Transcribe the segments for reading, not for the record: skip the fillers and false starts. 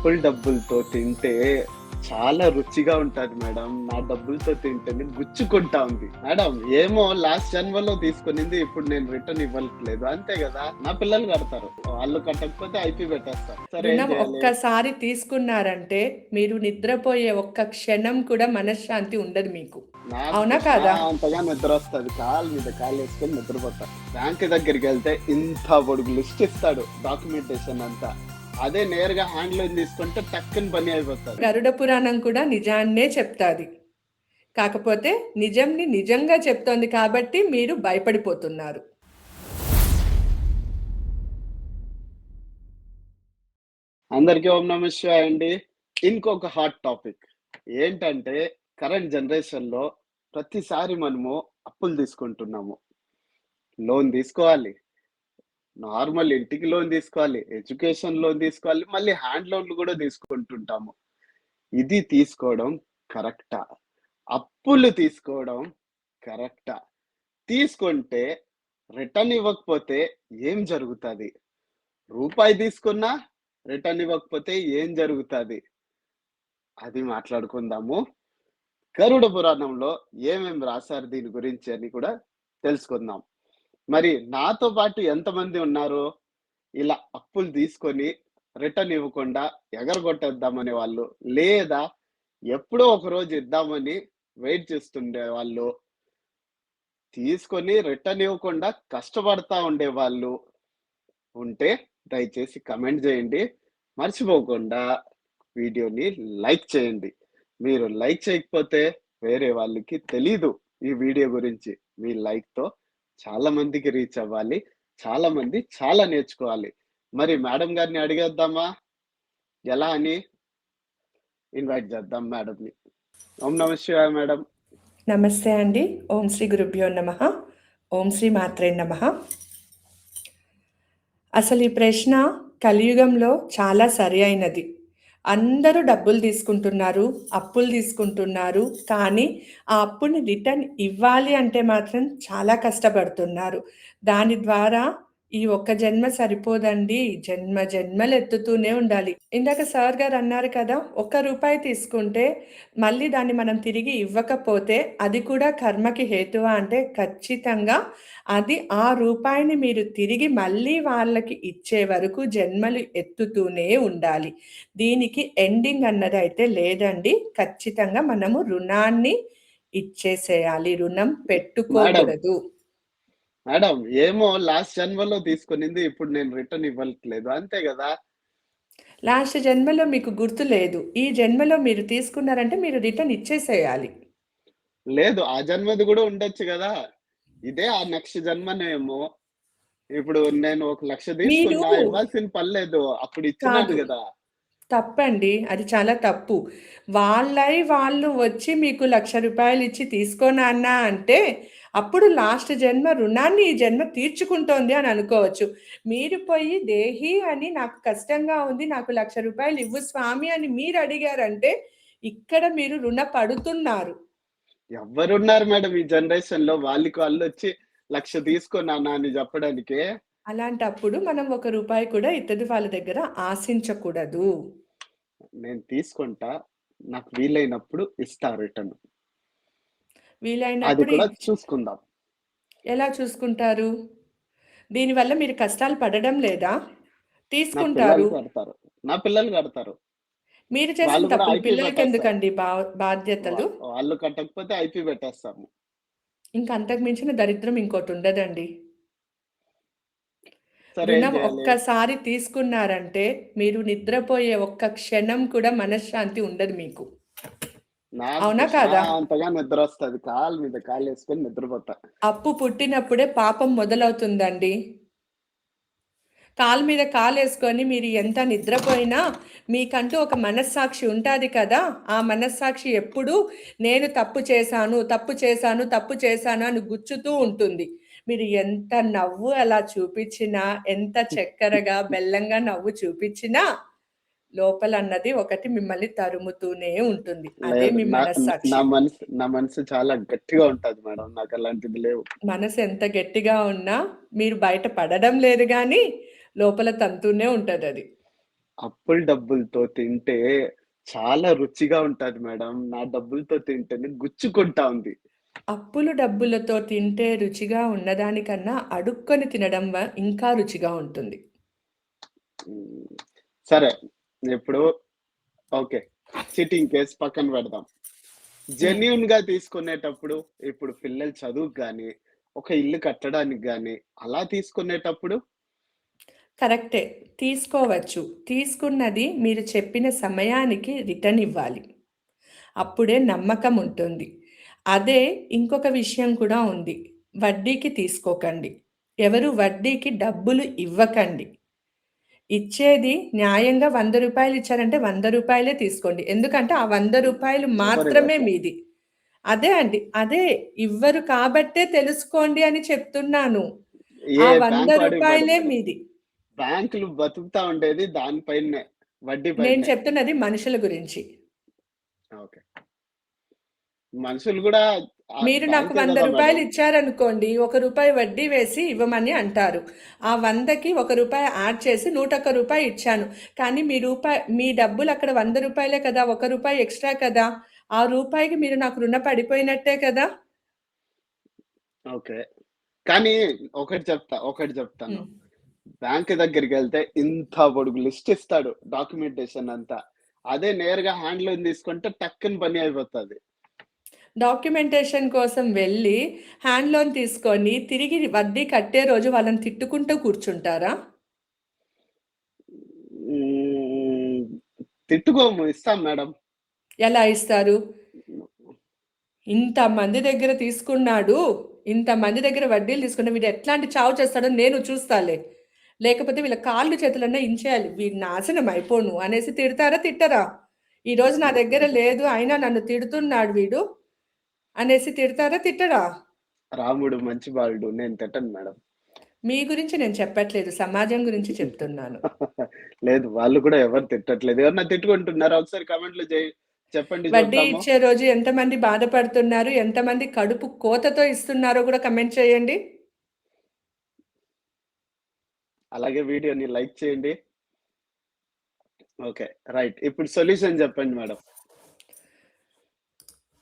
అప్పుల డబ్బులతో తింటే చాలా రుచిగా ఉంటది మేడం. నా డబ్బులతో తింటేనే గుచ్చుకుంటా ఉంది. మేడం ఏమో లాస్ట్ జన్మలో తీసుకునింది ఇప్పుడు నేను రిటర్న్ ఇవ్వట్లేదు. అంతే గదా! నా పిల్లలు కడతారు. వాళ్ళు కట్టకపోతే ఐపీ పెట్టేస్తారు. సరే ఏం రుణం జేయాలి? ఒక్కసారి తీసుకున్నారంటే, మీరు నిద్రపోయే ఒక్క క్షణం కూడా మనశ్శాంతి ఉండదు మీకు. నాకు అవునా కాదా? ప్రశాంతంగా నిద్రొస్తది. కాలు మీద కాలేసుకొని నిద్రపోతా. బ్యాంక్ దగ్గరికెళ్తే ఇంత పొడుగు లిస్ట్ ఇస్తాడు డాక్యుమెంటేషన్ అంతా. అదే నేరుగా హ్యాండ్‌లోని తీసుకుంటే టక్కున పని అయిపోతది. గరుడ పురాణం కూడా నిజాన్నే చెప్తాది. కాకపోతే నిజంని నిజంగా చెప్తోంది కాబట్టి మీరు భయపడిపోతున్నారు. అందరికీ ఓం నమః శివాయ అండి. ఇంకొక హాట్ టాపిక్. ఏంటంటే కరెంట్ జనరేషన్‌లో ప్రతిసారి మనము అప్పులు తీసుకుంటున్నాము. లోన్ తీసుకోవాలి. నార్మల్ ఇంటికి లోన్ తీసుకోవాలి. ఎడ్యుకేషన్ లోన్ తీసుకోవాలి. మళ్ళీ హ్యాండ్ లోన్‌లు గూడా తీసుకుంటుంటాము. ఇది తీసుకోవడం కరెక్టా? అప్పులు తీసుకోవడం కరెక్టా? తీసుకుంటే రిటర్న్ ఇవ్వకపోతే ఏం జరుగుతది? రూపాయి తీసుకున్నా రిటర్న్ ఇవ్వకపోతే ఏం జరుగుతది? అది మాట్లాడుకుందాము. గరుడ పురాణంలో ఏమేమి రాసారు దీని గురించి అని కూడా తెలుసుకుందాం. మరి నాతో పాటు ఎంతమంది ఉన్నారు? ఇలా అప్పులు తీసుకొని రిటర్న్ ఇవ్వకుండా ఎగరగొట్టేద్దామనే వాళ్ళు, లేదా ఎప్పుడో ఒకరోజు ఇద్దామని వెయిట్ చేస్తుండే వాళ్ళు, తీసుకొని రిటర్న్ ఇవ్వకుండా కష్టపడతా ఉండేవాళ్ళు ఉంటే దయచేసి కామెంట్ చేయండి. మర్చిపోకుండా వీడియోని లైక్ చేయండి. మీరు లైక్ చేయకపోతే వేరే వాళ్ళకి తెలీదు ఈ వీడియో గురించి. మీ లైక్‌తో చాలా మందికి రీచ్ అవ్వాలి. చాలా మంది చాలా నేర్చుకోవాలి. మరి మేడం గారిని అడిగేద్దామా? ఎలా అని? ఇన్వైట్ చేద్దాం మేడంని. ఓం నమః శివాయ మేడం. నమస్తే అండి. ఓం శ్రీ గురుభ్యో నమః. ఓం శ్రీ మాత్రే నమః. అసలు ఈ ప్రశ్న కలియుగంలో చాలా సరి అయినది. అందరూ డబ్బులు తీసుకుంటున్నారు, అప్పులు తీసుకుంటున్నారు. కానీ ఆ అప్పుని రిటర్న్ ఇవ్వాలి అంటే మాత్రం చాలా కష్టపడుతున్నారు. దాని ద్వారా ఈ ఒక్క జన్మ సరిపోదండి. జన్మ జన్మలు ఎత్తుతూనే ఉండాలి. ఇందాక సార్ గారు అన్నారు కదా! ఒక్క రూపాయి తీసుకుంటే మళ్ళీ దాన్ని మనం తిరిగి ఇవ్వకపోతే అది కూడా కర్మకి హేతువా అంటే ఖచ్చితంగా అది ఆ రూపాయిని మీరు తిరిగి మళ్ళీ వాళ్ళకి ఇచ్చే వరకు జన్మలు ఎత్తుతూనే ఉండాలి. దీనికి ఎండింగ్ అన్నది అయితే లేదండి. ఖచ్చితంగా మనము రుణాన్ని ఇచ్చేసేయాలి. రుణం మేడం, పెట్టుకోకూడదు. మేడం ఏమో లాస్ట్ జన్మలో తీసుకునింది ఇప్పుడు నేను రిటర్న్ ఇవ్వట్లేదు. అంతే గదా! లాస్ట్ జన్మలో మీకు గుర్తు లేదు. ఈ జన్మలో మీరు తీసుకున్నారంటే మీరు రిటర్న్ ఇచ్చేసేయాలి. లేదు. ఆ జన్మది గూడా ఉండొచ్చు గదా! ఇదే ఆ నెక్స్ట్ జన్మనేమో. ఇప్పుడు నేను ఒక 1,00,000 మీరు తీసుకున్నా ఇవ్వాల్సిన పనిలేదు. అప్పుడు ఇచ్చినాను కాదు. గదా! తప్పండి. అది చాలా తప్పు. వాళ్ళై వాళ్ళు వచ్చి మీకు రూ. 1,00,000 ఇచ్చి తీసుకో నాన్న అంటే, అప్పుడు లాస్ట్ జన్మ రుణాన్ని ఈ జన్మ తీర్చుకుంటోంది అని అనుకోవచ్చు. మీరు పోయి దేహి అని నాకు కష్టంగా ఉంది. నాకు రూ. 1,00,000 ఇవ్వు స్వామి అని మీరు అడిగారంటే, ఇక్కడ మీరు రుణ పడుతున్నారు. ఎవ్వరున్నారు మేడం ఈ జనరేషన్‌లో వాళ్ళకి వాళ్ళొచ్చి 1,00,000 తీసుకో నాన్న అని జెప్పడానికే. అలాంటప్పుడు మనం ఒక రూపాయి కూడా ఇతడి వాళ్ళ దగ్గర ఆశించకూడదు. నేను తీసుకుంటా. నాకు వీలైనప్పుడు ఇస్తా రిటర్న్. అది వీలైనప్పుడు కూడా చూసుకుందాం. ఎలా చూసుకుంటారు? దీనివల్ల మీరు కష్టాలు పడడం లేదా? నా పిల్లలు తీసుకుంటారు. కడతారు. నా పిల్లలు కడతారు. మీరు చేసిన వాళ్ళు కూడా తప్పులు ఐపీ పెట్టేస్తారు. పిల్లలకెందుకండి బాధ్యతలు? వాళ్ళు కట్టకపోతే ఐపీ పెట్టేస్తాము. ఇంక అంతకు మించిన దరిద్రం ఇంకోటుండదండి. సరే ఏం రుణం చేయాలి? ఒక్కసారి తీసుకున్నారంటే, మీరు నిద్రపోయే ఒక్క క్షణం కూడా మనశ్శాంతి ఉండదు మీకు. నాకు అవునా కాదా? ప్రశాంతంగా నిద్రొస్తది. కాలు మీద కాలేసుకొని నిద్రపోతా. అప్పు పుట్టినప్పుడే పాపం మొదలవుతుందండి. కాలు మీద కాలేసుకొని మీరు ఎంత నిద్రపోయినా మీకంటూ ఒక మనస్సాక్షి ఉంటాది కదా! ఆ మనస్సాక్షి ఎప్పుడూ నేను తప్పు చేశాను, తప్పు చేశాను, తప్పు చేశాను అని గుచ్చుతూ ఉంటుంది. మీరు ఎంత నవ్వు అలా చూపిచ్చినా, ఎంత చక్కెరగా, బెల్లంగా నవ్వు చూపిచ్చినా, లోపలన్నది ఒకటి మిమ్మల్ని తరుముతూనే ఉంటుంది. అదే లేదు. మీ నా నా మనస్సాక్షి. నా మనసు చాలా గట్టిగా ఉంటది మేడం. నాకలాంటిది లేవు. మనసు ఎంత గట్టిగా ఉన్నా మీరు బయట పడడం లేదు గానీ, లోపల తంతూనే ఉంటదది. అప్పుల డబ్బులతో తింటే చాలా రుచిగా ఉంటది మేడం. నా డబ్బులతో తింటేనే గుచ్చుకుంటా ఉంది. అప్పులు డబ్బులతో తింటే రుచిగా ఉన్నదానికన్నా అడుక్కొని తినడం ఇంకా రుచిగా ఉంటుంది. హ్మ్. సరే. ఇప్పుడు ఓకే. చీటింగ్ కేస్ పక్కన పెడదాం. హ్మ్. జెన్యూన్‌గా తీసుకునేటప్పుడు ఇప్పుడు పిల్లల చదువుకి గాని, ఒక ఇల్లు కట్టడానికి గాని, అలా తీసుకునేటప్పుడు కరెక్టే. తీసుకోవచ్చు. తీసుకున్నది మీరు చెప్పిన సమయానికి రిటర్న్ ఇవ్వాలి. అప్పుడే నమ్మకం ఉంటుంది. అదే ఇంకొక విషయం కూడా ఉంది. వడ్డీకి తీసుకోకండి. ఎవరు వడ్డీకి డబ్బులు ఇవ్వకండి. ఇచ్చేది న్యాయంగా రూ. 100 ఇచ్చారంటే రూ. 100 తీసుకోండి. ఎందుకంటే ఆ రూ. 100 మాత్రమే ఎవరివ్వట్ల. మీది. అదే అండి. అదే ఇవ్వరు కాబట్టే తెలుసుకోండి అని చెప్తున్నాను. ఏ ఆ బ్యాంక్ వాడు రూ. ఇవ్వడు 100 మేడం. మీది. బ్యాంకులు బతుకుతా ఉండేది దాని పైనే. వడ్డీ నేను పైనే. చెప్తున్నది మనుషుల గురించి. ఓకే. మనుషులు గూడా మీరు నాకు బ్యాంకే రూ. గదా 100 మేడం! ఇచ్చారనుకోండి, రూ. 1 వడ్డీ వేసి ఇవ్వమని అంటారు. ఆ 100కి రూ. 1 యాడ్ చేసి రూ. 101 ఇచ్చాను. కానీ మీ డబ్బులు అక్కడ రూ. 100 కదా! రూ. 1 ఎక్స్‌ట్రా కదా! ఆ రూపాయికి మీరు నాకు రుణపడిపోయినట్టే కదా! ఓకే. కానీ ఒకటి చెప్తాను. హ్మ్. బ్యాంక్ దగ్గరికెళ్తే ఇంత పొడుగు లిస్ట్ ఇస్తాడు. డాక్యుమెంటేషన్ అంతా. అదే నేరుగా హ్యాండ్ లోన్ తీసుకుంటే టక్కున పని అయిపోతది. డాక్యుమెంటేషన్ కోసం వెళ్ళి హ్యాండ్ లోన్ తీసుకొని తిరిగి వడ్డీ కట్టే రోజు వాళ్ళని తిట్టుకుంటూ కూర్చుంటారా? హ్మ్. తిట్టుకోము. ఇస్తాం మేడం. ఎలా ఇస్తారు? ఇంతమంది దగ్గర తీసుకున్నాడు. ఇంతమంది దగ్గర వడ్డీలు తీసుకున్న వీడు ఎట్లాంటి చావు చేస్తాడో నేను చూస్తాలే. లేకపోతే వీళ్ళ కాళ్ళు చేతులన్నా ఇంచేయాలి. వీడు నాశనం అయిపోను అనేసి తిడతారా? తిట్టరా? ఈరోజు నా దగ్గర లేదు. అయినా నన్ను తిడుతున్నాడు వీడు అనేసి తిడతారా? తిట్టరా? రాముడు మంచి బాలుడు. నేను తిట్టను మేడం. మీ గురించి నేను చెప్పట్లేదు. సమాజం గురించి చెప్తున్నాను. లేదు. వాళ్ళు కూడా ఎవరు తిట్టట్లేదు. ఎవరన్నా తిట్టుకుంటున్నారా? ఒకసారి కామెంట్‌లో చెప్పండి వడ్డీ చూద్దాము. ఇచ్చే రోజు ఎంతమంది బాధపడుతున్నారు? ఎంతమంది కడుపు కోతతో ఇస్తున్నారో కూడా కమెంట్ చేయండి. అలాగే వీడియోని లైక్ చేయండి. ఓకే. రైట్. ఇప్పుడు సొల్యూషన్ చెప్పండి మేడం.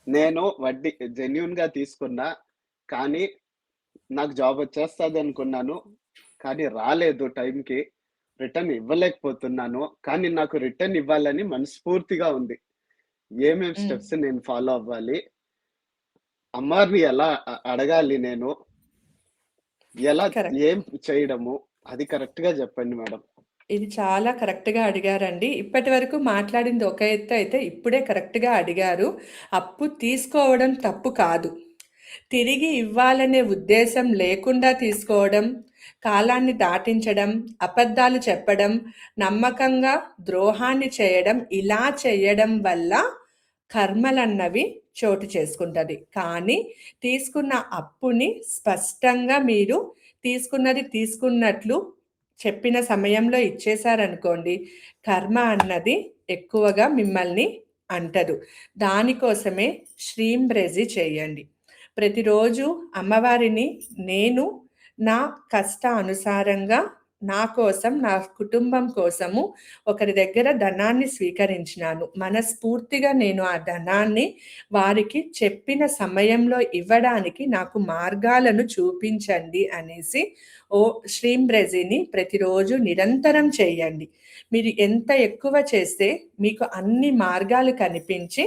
నేను వడ్డీ జెన్యూన్‌గా తీసుకున్నా. కానీ నాకు జాబ్ వచ్చేస్తది అనుకున్నాను. కానీ రాలేదు టైంకి. రిటర్న్ ఇవ్వలేకపోతున్నాను. కానీ నాకు రిటర్న్ ఇవ్వాలని మనస్ఫూర్తిగా ఉంది. ఏమేం హ్మ్. స్టెప్స్ నేను ఫాలో అవ్వాలి? అమ్మవారిని ఎలా అడగాలి నేను? ఎలా కరెక్ట్. ఏం చేయడము? అది కరెక్ట్‌గా చెప్పండి మేడం. ఇది చాలా కరెక్ట్‌గా అడిగారండి. ఇప్పటివరకు మాట్లాడింది ఒక ఎత్తు అయితే, ఇప్పుడే కరెక్ట్‌గా అడిగారు. అప్పు తీసుకోవడం తప్పు కాదు. తిరిగి ఇవ్వాలనే ఉద్దేశం లేకుండా తీసుకోవడం, కాలాన్ని దాటించడం, అబద్ధాలు చెప్పడం, నమ్మకంగా ద్రోహాన్ని చేయడం, ఇలా చేయడం వల్ల కర్మలన్నవి చోటు చేసుకుంటది. కానీ తీసుకున్న అప్పుని స్పష్టంగా మీరు తీసుకున్నది తీసుకున్నట్లు చెప్పిన సమయంలో ఇచ్చేశారనుకోండి, కర్మ అన్నది ఎక్కువగా మిమ్మల్ని అంటదు. దానికోసమే శ్రీంబ్రెజి చేయండి. ప్రతిరోజు అమ్మవారిని నేను నా కష్టానుసారంగా నా కోసం, నా కుటుంబం కోసము ఒకరి దగ్గర ధనాన్ని స్వీకరించినాను. మనస్ఫూర్తిగా నేను ఆ ధనాన్ని వారికి చెప్పిన సమయంలో ఇవ్వడానికి నాకు మార్గాలను చూపించండి అనేసి శ్రీంబ్రెజిని ప్రతిరోజు నిరంతరం చేయండి. మీరు ఎంత ఎక్కువ చేస్తే మీకు అన్ని మార్గాలు కనిపించి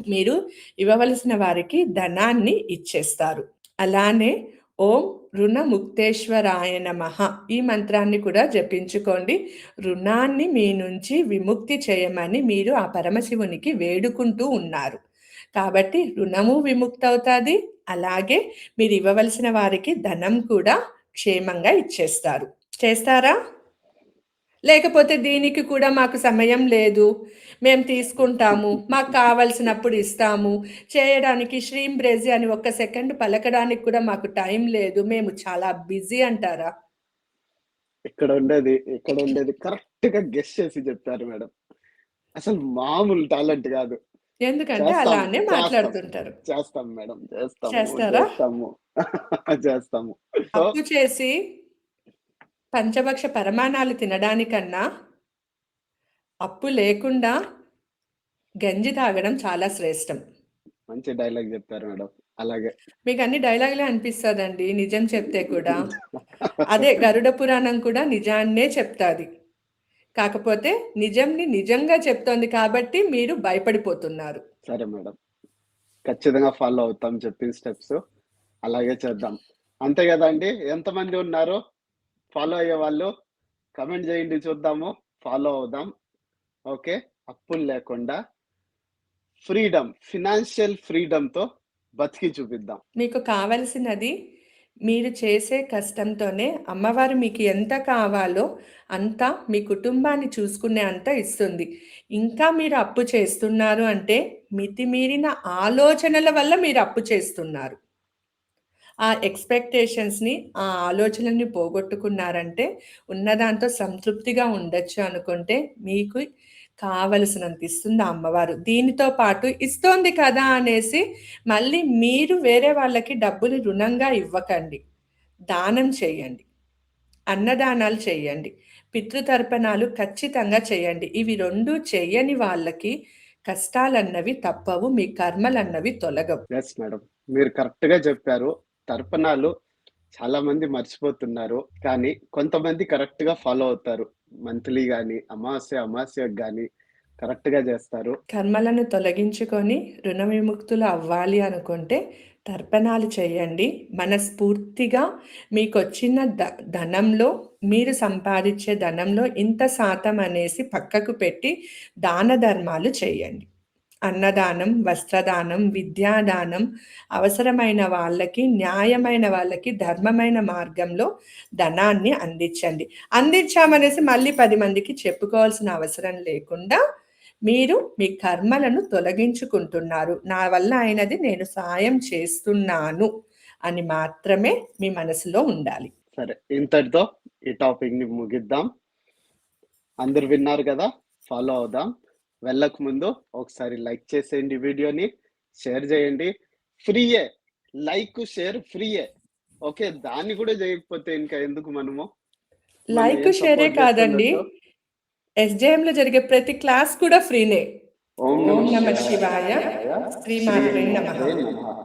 మీరు ఇవ్వవలసిన వారికి ధనాన్ని ఇచ్చేస్తారు. అలానే ఓం రుణముక్తేశ్వరాయ నమః ఈ మంత్రాన్ని కూడా జపించుకోండి. రుణాన్ని మీ నుంచి విముక్తి చేయమని మీరు ఆ పరమశివునికి వేడుకుంటూ ఉన్నారు. కాబట్టి రుణము విముక్తవుతాది. అలాగే మీరు ఇవ్వవలసిన వారికి ధనం కూడా క్షేమంగా ఇచ్చేస్తారు. చేస్తారా? లేకపోతే దీనికి కూడా మాకు సమయం లేదు. మేము తీసుకుంటాము. మాకు కావాల్సినప్పుడు ఇస్తాము. చేయడానికి శ్రీంబ్రెజి అని ఒక్క సెకండ్ పలకడానికి కూడా మాకు టైం లేదు. మేము చాలా బిజీ అంటారా? ఇక్కడ ఉండేది కరెక్ట్‌గా గెస్ చేసి చెప్పారు మేడం. అసలు మామూలు టాలెంట్ గాదు. ఎందుకంటే చేస్తాం. అలానే చేస్తాం. మాట్లాడుతుంటారు. చేస్తాం మేడం. చేస్తాము. చేస్తారా? చేస్తాము. చేస్తాము. సో, అప్పు చేసి పంచభక్ష పరమాణాలు తినడానికన్నా అప్పు లేకుండా గంజి తాగడం చాలా శ్రేష్టం. మంచి డైలాగ్ చెప్పారు మేడం. అలాగే. మీకు అన్ని డైలాగులే అనిపిస్తదండి నిజం చెప్తే కూడా. అదే గరుడ పురాణం కూడా నిజాన్నే చెప్తాది. కాకపోతే నిజంని నిజంగా చెప్తోంది కాబట్టి మీరు భయపడిపోతున్నారు. సరే మేడం. ఖచ్చితంగా ఫాలో అవుతాం చెప్పిన స్టెప్స్. అలాగే చేద్దాం. అంతే గదండీ! ఎంతమంది ఉన్నారు ఫాలో అయ్యేవాళ్ళు? కామెంట్ జేయండి చూద్దాము. ఫాలో అవుదాం. ఓకే. అప్పులు లేకుండా ఫినాన్షియల్ ఫ్రీడమ్‌తో బతికి చూపిద్దాం. మీకు కావలసినది మీరు చేసే కష్టంతోనే అమ్మవారు మీకు ఎంత కావాలో అంత మీ కుటుంబాన్ని చూసుకునే అంత ఇస్తుంది. ఇంకా మీరు అప్పు చేస్తున్నారు అంటే మితిమీరిన ఆలోచనల వల్ల మీరు అప్పు చేస్తున్నారు. ఆ ఎక్స్‌పెక్టేషన్స్‌ని, ఆ ఆలోచనలని పోగొట్టుకున్నారంటే ఉన్నదాంతో సంతృప్తిగా ఉండొచ్చు అనుకుంటే మీకు కావలసినంత ఇస్తుంది ఆ అమ్మవారు. దీనితో పాటు ఇస్తోంది కదా అనేసి మళ్ళీ మీరు వేరే వాళ్ళకి డబ్బులు రుణంగా ఇవ్వకండి. దానం చేయండి. అన్నదానాలు చేయండి. పితృతర్పణాలు ఖచ్చితంగా చేయండి. ఇవి 2 చెయ్యని వాళ్ళకి కష్టాలన్నవి తప్పవు. మీ కర్మలన్నవి తొలగవు. Yes madam. మీరు కరెక్ట్‌గా చెప్పారు. తర్పణాలు చాలా మంది మర్చిపోతున్నారు. కానీ కొంతమంది కరెక్ట్‌గా ఫాలో అవుతారు. మంత్లీ గాని, అమావాస్యకి గాని కరెక్ట్‌గా జేస్తారు. కర్మలను తొలగించుకొని రుణ విముక్తులు అవ్వాలి అనుకుంటే తర్పణాలు చేయండి. మనస్ఫూర్తిగా మీకొచ్చిన ధనంలో మీరు సంపాదించే ధనంలో ఇంత శాతం అనేసి పక్కకు పెట్టి దాన ధర్మాలు చేయండి. అన్నదానం, వస్త్రదానం, విద్యాదానం, అవసరమైన వాళ్ళకి, న్యాయమైన వాళ్ళకి, ధర్మమైన మార్గంలో ధనాన్ని అందించండి. అందించామనేసి మళ్ళీ 10 మందికి చెప్పుకోవాల్సిన అవసరం లేకుండా మీరు మీ కర్మలను తొలగించుకుంటున్నారు. నా వల్ల అయినది నేను సాయం చేస్తున్నాను అని మాత్రమే మీ మనసులో ఉండాలి. సరే. ఇంతటితో ఈ టాపిక్‌ని ముగిద్దాం. అందరూ విన్నారు గదా! ఫాలో అవుదాం. వెళ్ళక ముందు ఒకసారి లైక్ చేసేయండి వీడియోని. షేర్ జేయండి. ఫ్రీయే. లైక్, షేర్ ఫ్రీయే. ఓకే. దాన్ని గూడా జేయకపోతే ఇంకా ఎందుకు మనము? మనం లైక్, ఏం షేరే సపోర్ట్ కాదండి. జేస్తున్నట్టు? ఎస్‌జేఎంలో జరిగే ప్రతి క్లాస్ కూడా ఫ్రీనే. ఓం ఓం నమః నమః శివాయ. శివాయ. శ్రీమాత్రే నమః. శ్రీమాత్రే నమః.